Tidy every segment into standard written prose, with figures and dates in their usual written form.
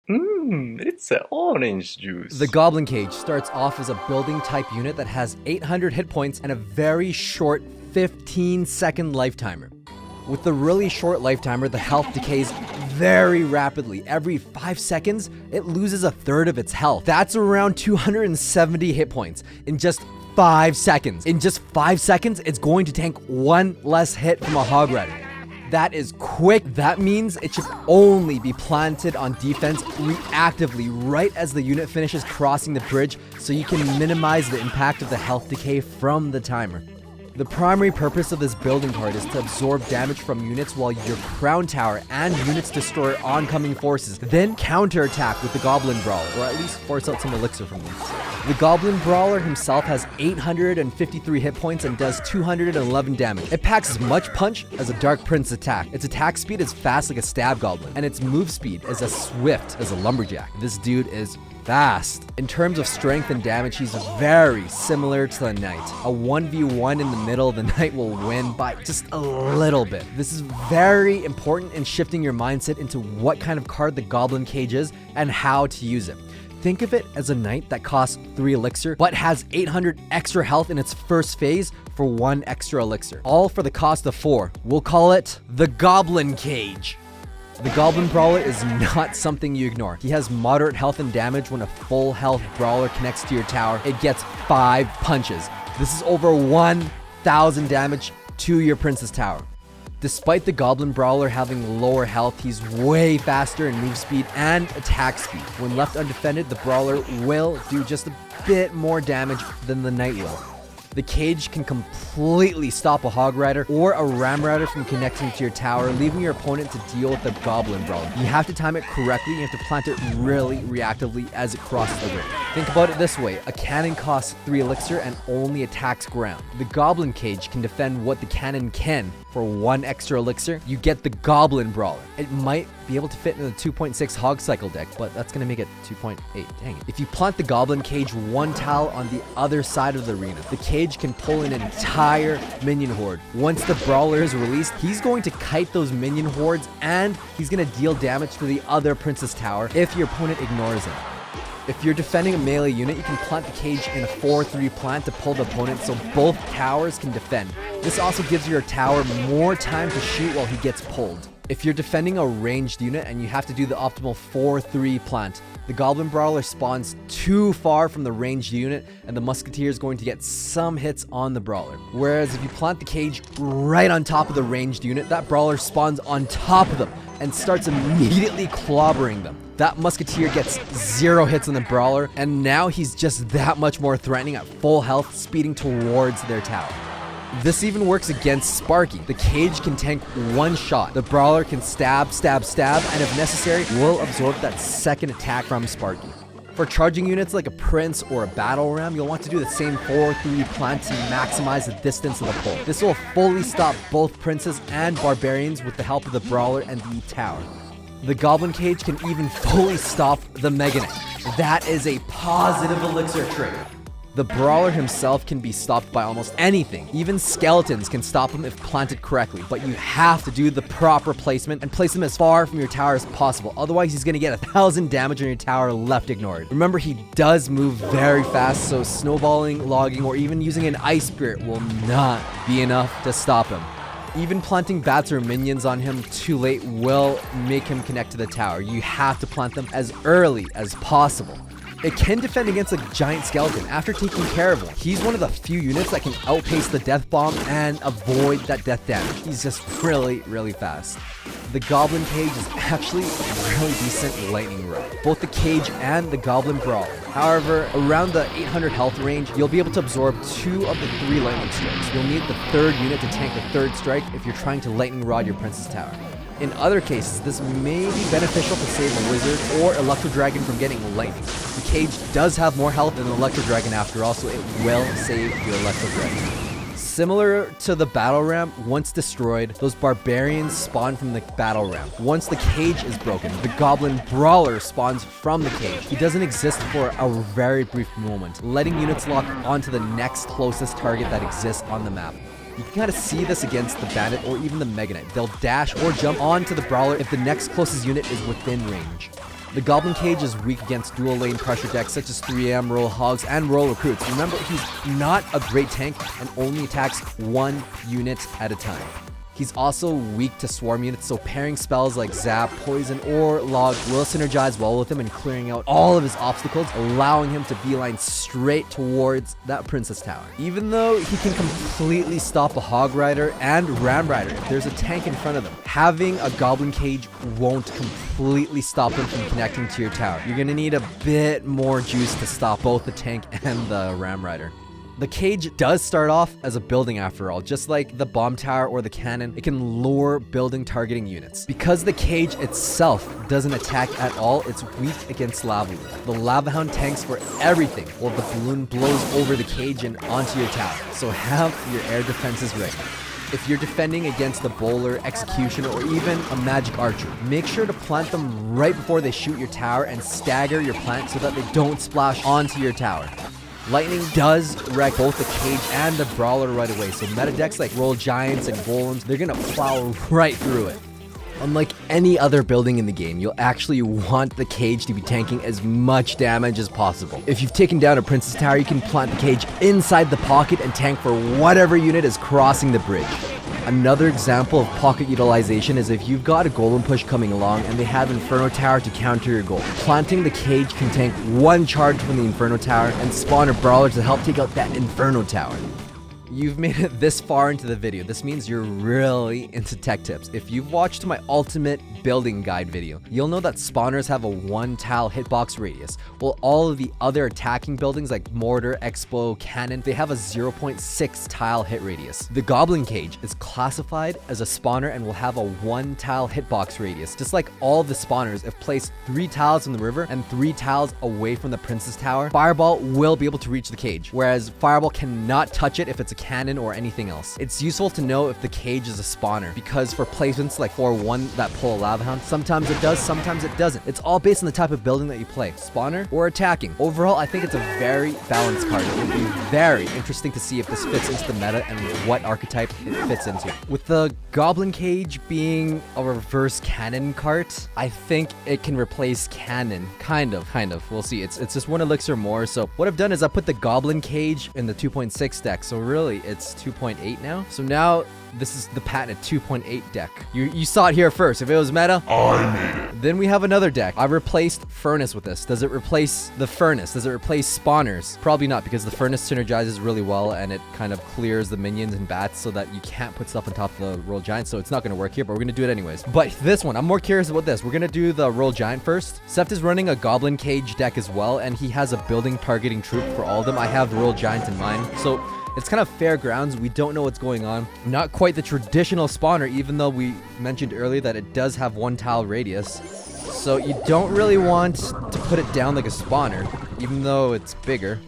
It's a orange juice. The Goblin Cage starts off as a building type unit that has 800 hit points and a very short 15-second life timer. With the really short life timer, the health decays very rapidly. Every 5 seconds, it loses a third of its health. That's around 270 hit points in just 5 seconds. In just 5 seconds, it's going to tank one less hit from a Hog Rider. That is quick. That means it should only be planted on defense reactively right as the unit finishes crossing the bridge, so you can minimize the impact of the health decay from the timer. The primary purpose of this building card is to absorb damage from units while your crown tower and units destroy oncoming forces, then counterattack with the Goblin Brawler, or at least force out some elixir from them. The Goblin Brawler himself has 853 hit points and does 211 damage. It packs as much punch as a Dark Prince attack. Its attack speed is fast like a stab goblin, and its move speed is as swift as a lumberjack. This dude is fast. In terms of strength and damage, he's very similar to the Knight. A 1v1 in the middle, the Knight will win by just a little bit. This is very important in shifting your mindset into what kind of card the Goblin Cage is and how to use it. Think of it as a Knight that costs 3 elixir, but has 800 extra health in its first phase for 1 extra elixir. All for the cost of 4. We'll call it the Goblin Cage. The Goblin Brawler is not something you ignore. He has moderate health and damage. When a full health brawler connects to your tower, it gets 5 punches. This is over 1,000 damage to your Princess Tower. Despite the Goblin Brawler having lower health, he's way faster in move speed and attack speed. When left undefended, the Brawler will do just a bit more damage than the Knight will. The Cage can completely stop a Hog Rider or a Ram Rider from connecting to your tower, leaving your opponent to deal with the Goblin Brawler. You have to time it correctly, and you have to plant it really reactively as it crosses the ring. Think about it this way: a cannon costs 3 elixir and only attacks ground. The Goblin Cage can defend what the cannon can for 1 extra elixir. You get the Goblin Brawler. It might be able to fit in the 2.6 Hog Cycle deck, but that's going to make it 2.8. Dang it. If you plant the Goblin Cage 1 tile on the other side of the arena, the Cage can pull an entire minion horde. Once the Brawler is released, he's going to kite those minion hordes, and he's going to deal damage to the other Princess Tower if your opponent ignores him. If you're defending a melee unit, you can plant the Cage in a 4-3 plant to pull the opponent so both towers can defend. This also gives your tower more time to shoot while he gets pulled. If you're defending a ranged unit and you have to do the optimal 4-3 plant, the Goblin Brawler spawns too far from the ranged unit, and the Musketeer is going to get some hits on the Brawler. Whereas if you plant the Cage right on top of the ranged unit, that Brawler spawns on top of them and starts immediately clobbering them. That Musketeer gets 0 hits on the Brawler, and now he's just that much more threatening at full health, speeding towards their tower. This even works against Sparky. The Cage can tank 1 shot. The Brawler can stab, stab, stab, and if necessary, will absorb that second attack from Sparky. For charging units like a Prince or a Battle Ram, you'll want to do the same 4-3 plant to maximize the distance of the pull. This will fully stop both Princes and Barbarians with the help of the Brawler and the tower. The Goblin Cage can even fully stop the Mega Knight. That is a positive elixir trait. The Brawler himself can be stopped by almost anything. Even skeletons can stop him if planted correctly, but you have to do the proper placement and place him as far from your tower as possible. Otherwise, he's going to get 1,000 damage on your tower left ignored. Remember, he does move very fast, so snowballing, logging, or even using an Ice Spirit will not be enough to stop him. Even planting bats or minions on him too late will make him connect to the tower. You have to plant them as early as possible. It can defend against a giant skeleton after taking care of him. He's one of the few units that can outpace the death bomb and avoid that death damage. He's just really, really fast. The Goblin Cage is actually a really decent lightning rod, both the Cage and the Goblin Brawler. However, around the 800 health range, you'll be able to absorb 2 of the 3 lightning strikes. You'll need the 3rd unit to tank the 3rd strike if you're trying to lightning rod your Princess Tower. In other cases, this may be beneficial to save a wizard or Electro Dragon from getting lightning. The Cage does have more health than an Electro Dragon after all, so it will save your Electro Dragon. Similar to the Battle Ram, once destroyed, those Barbarians spawn from the Battle Ram. Once the Cage is broken, the Goblin Brawler spawns from the Cage. He doesn't exist for a very brief moment, letting units lock onto the next closest target that exists on the map. You can kind of see this against the Bandit or even the Mega Knight. They'll dash or jump onto the Brawler if the next closest unit is within range. The Goblin Cage is weak against dual lane pressure decks such as 3M, Royal Hogs, and Royal Recruits. Remember, he's not a great tank and only attacks one unit at a time. He's also weak to swarm units, so pairing spells like Zap, Poison, or Log will synergize well with him and clearing out all of his obstacles, allowing him to beeline straight towards that Princess Tower. Even though he can completely stop a Hog Rider and Ram Rider if there's a tank in front of them, having a Goblin Cage won't completely stop him from connecting to your tower. You're gonna need a bit more juice to stop both the tank and the Ram Rider. The cage does start off as a building after all. Just like the bomb tower or the cannon, it can lure building targeting units. Because the cage itself doesn't attack at all, it's weak against lava loon. The lava hound tanks for everything while the balloon blows over the cage and onto your tower. So have your air defenses ready. If you're defending against the bowler, executioner, or even a magic archer, make sure to plant them right before they shoot your tower and stagger your plant so that they don't splash onto your tower. Lightning does wreck both the cage and the brawler right away, so meta decks like Royal Giants and Golems, they're gonna plow right through it. Unlike any other building in the game, you'll actually want the cage to be tanking as much damage as possible. If you've taken down a Princess Tower, you can plant the cage inside the pocket and tank for whatever unit is crossing the bridge. Another example of pocket utilization is if you've got a Golem push coming along and they have Inferno Tower to counter your goal. Planting the cage can tank one charge from the Inferno Tower and spawn a Brawler to help take out that Inferno Tower. You've made it this far into the video. This means you're really into tech tips. If you've watched my ultimate building guide video, you'll know that spawners have a 1 tile hitbox radius, while all of the other attacking buildings like Mortar, Expo, Cannon, they have a 0.6 tile hit radius. The Goblin Cage is classified as a spawner and will have a 1 tile hitbox radius. Just like all the spawners, if placed 3 tiles in the river and 3 tiles away from the Princess Tower, Fireball will be able to reach the cage, whereas Fireball cannot touch it if it's a cannon or anything else. It's useful to know if the cage is a spawner, because for placements like 4-1 that pull a lava hound, sometimes it does, sometimes it doesn't. It's all based on the type of building that you play, spawner or attacking. Overall, I think it's a very balanced card. It would be very interesting to see if this fits into the meta and what archetype it fits into. With the Goblin Cage being a reverse cannon cart, I think it can replace cannon. Kind of. We'll see. It's just 1 elixir more. So what I've done is I put the Goblin Cage in the 2.6 deck. So really, it's 2.8 now. So now this is the patented 2.8 deck. You saw it here first. If it was meta, I made it. Then we have another deck. I replaced Furnace with this. Does it replace the Furnace? Does it replace Spawners? Probably not, because the Furnace synergizes really well and it kind of clears the minions and bats so that you can't put stuff on top of the Royal Giant, so it's not going to work here, but we're going to do it anyways. But this one, I'm more curious about this. We're going to do the Royal Giant first. Seft is running a Goblin Cage deck as well, and he has a building targeting troop for all of them. I have the Royal Giant in mine, so it's kind of fair grounds. We don't know what's going on. Not quite the traditional spawner, even though we mentioned earlier that it does have 1 tile radius. So you don't really want to put it down like a spawner, even though it's bigger.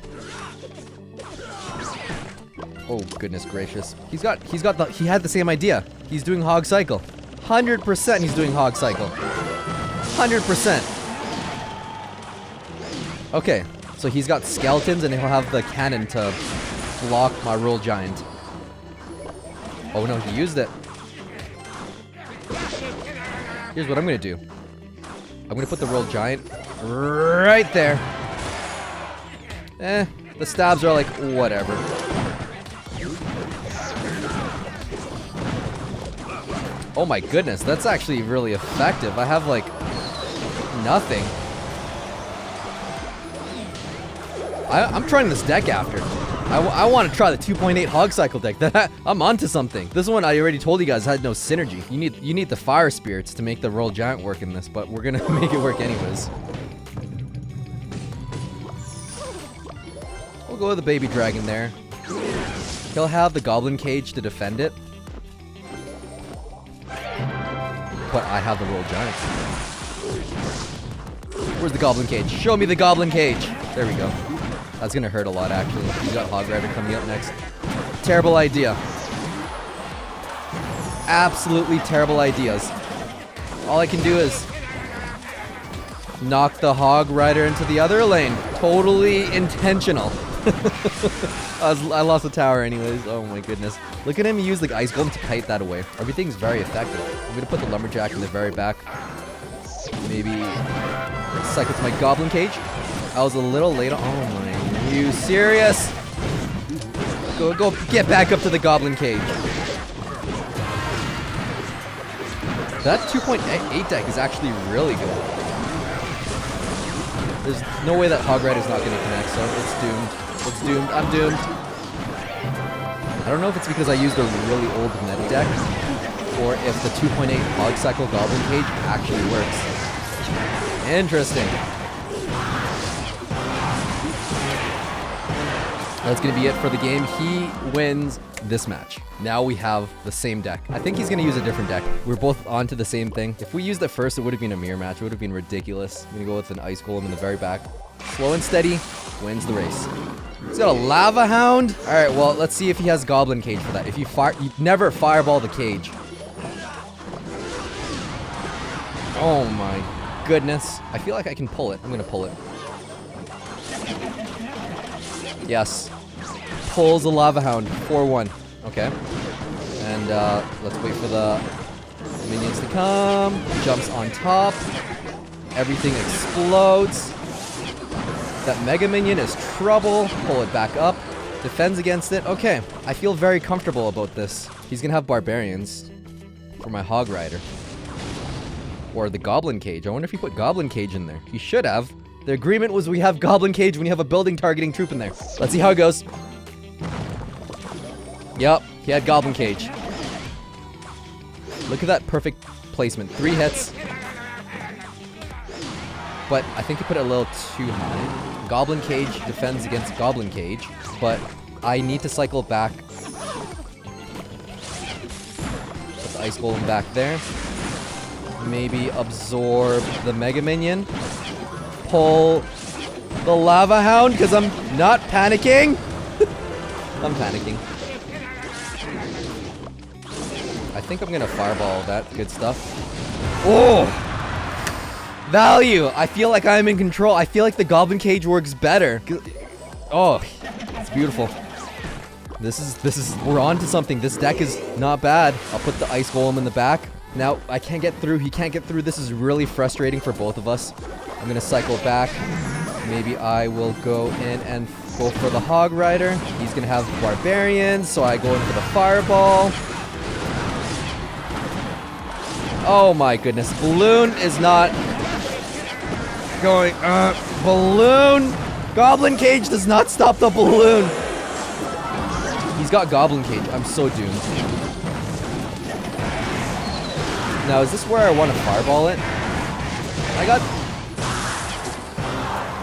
Oh, goodness gracious. He had the same idea. He's doing Hog Cycle. 100% he's doing Hog Cycle. 100%. Okay, so he's got skeletons and he'll have the cannon to block my Royal Giant. Oh no, he used it. Here's what I'm gonna do. I'm gonna put the Royal Giant right there. The stabs are like, whatever. Oh my goodness, that's actually really effective. I have like nothing. I'm trying this deck after. I want to try the 2.8 Hog Cycle deck. I'm onto something. This one I already told you guys had no synergy. You need the Fire Spirits to make the Royal Giant work in this, but we're gonna make it work anyways. We'll go with the Baby Dragon there. He'll have the Goblin Cage to defend it, but I have the Royal Giant. Where's the Goblin Cage? Show me the Goblin Cage. There we go. That's gonna hurt a lot, actually. He's got Hog Rider coming up next. Terrible idea. Absolutely terrible ideas. All I can do is knock the Hog Rider into the other lane. Totally intentional. I lost the tower anyways. Oh my goodness. Look at him use like Ice Golem to kite that away. Everything's very effective. I'm gonna put the Lumberjack in the very back. Maybe cycle to my Goblin Cage. I was a little late. Oh my, are you serious? Go, get back up to the Goblin Cage. That 2.8 deck is actually really good. There's no way that Hog Rider's not going to connect, so it's doomed. It's doomed. I'm doomed. I don't know if it's because I used a really old meta deck, or if the 2.8 Hog Cycle Goblin Cage actually works. Interesting. That's going to be it for the game. He wins this match. Now we have the same deck. I think he's going to use a different deck. We're both onto the same thing. If we used it first, it would have been a mirror match. It would have been ridiculous. I'm going to go with an Ice Golem in the very back. Slow and steady wins the race. He's got a Lava Hound. All right, well, let's see if he has Goblin Cage for that. If you never fireball the cage. Oh my goodness. I feel like I can pull it. I'm going to pull it. Yes. Pulls the Lava Hound. 4-1. Okay. And let's wait for the minions to come. Jumps on top. Everything explodes. That Mega Minion is trouble. Pull it back up. Defends against it. Okay. I feel very comfortable about this. He's going to have Barbarians for my Hog Rider. Or the Goblin Cage. I wonder if he put Goblin Cage in there. He should have. The agreement was we have Goblin Cage when you have a building targeting troop in there. Let's see how it goes. Yup, he had Goblin Cage. Look at that perfect placement. 3 hits. But I think he put it a little too high. Goblin Cage defends against Goblin Cage, but I need to cycle back. Put the Ice Golem back there. Maybe absorb the Mega Minion. Pull the Lava Hound because I'm not panicking. I'm panicking. I think I'm gonna fireball that good stuff. Oh! Value! I feel like I'm in control. I feel like the Goblin Cage works better. Oh, it's beautiful. We're on to something. This deck is not bad. I'll put the Ice Golem in the back. Now, I can't get through. He can't get through. This is really frustrating for both of us. I'm gonna cycle back. Maybe I will go in and go for the Hog Rider. He's gonna have Barbarians, so I go in for the Fireball. Oh my goodness. Balloon is not going. Balloon! Goblin Cage does not stop the balloon. He's got Goblin Cage. I'm so doomed. Now, is this where I want to fireball it?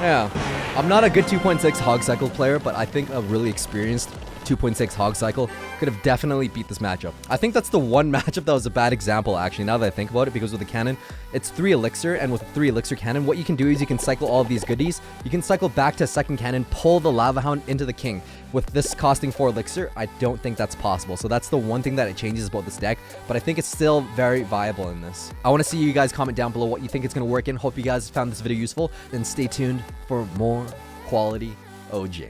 Yeah. I'm not a good 2.6 Hog Cycle player, but I think a really experienced 2.6 Hog Cycle could have definitely beat this matchup. I think that's the one matchup that was a bad example, actually, now that I think about it, because with the cannon, it's 3 elixir, and with a 3 elixir cannon, what you can do is you can cycle all of these goodies. You can cycle back to a second cannon, pull the Lava Hound into the king. With this costing 4 elixir, I don't think that's possible. So that's the one thing that it changes about this deck, but I think it's still very viable in this. I want to see you guys comment down below what you think it's going to work in. Hope you guys found this video useful, and stay tuned for more quality OJ.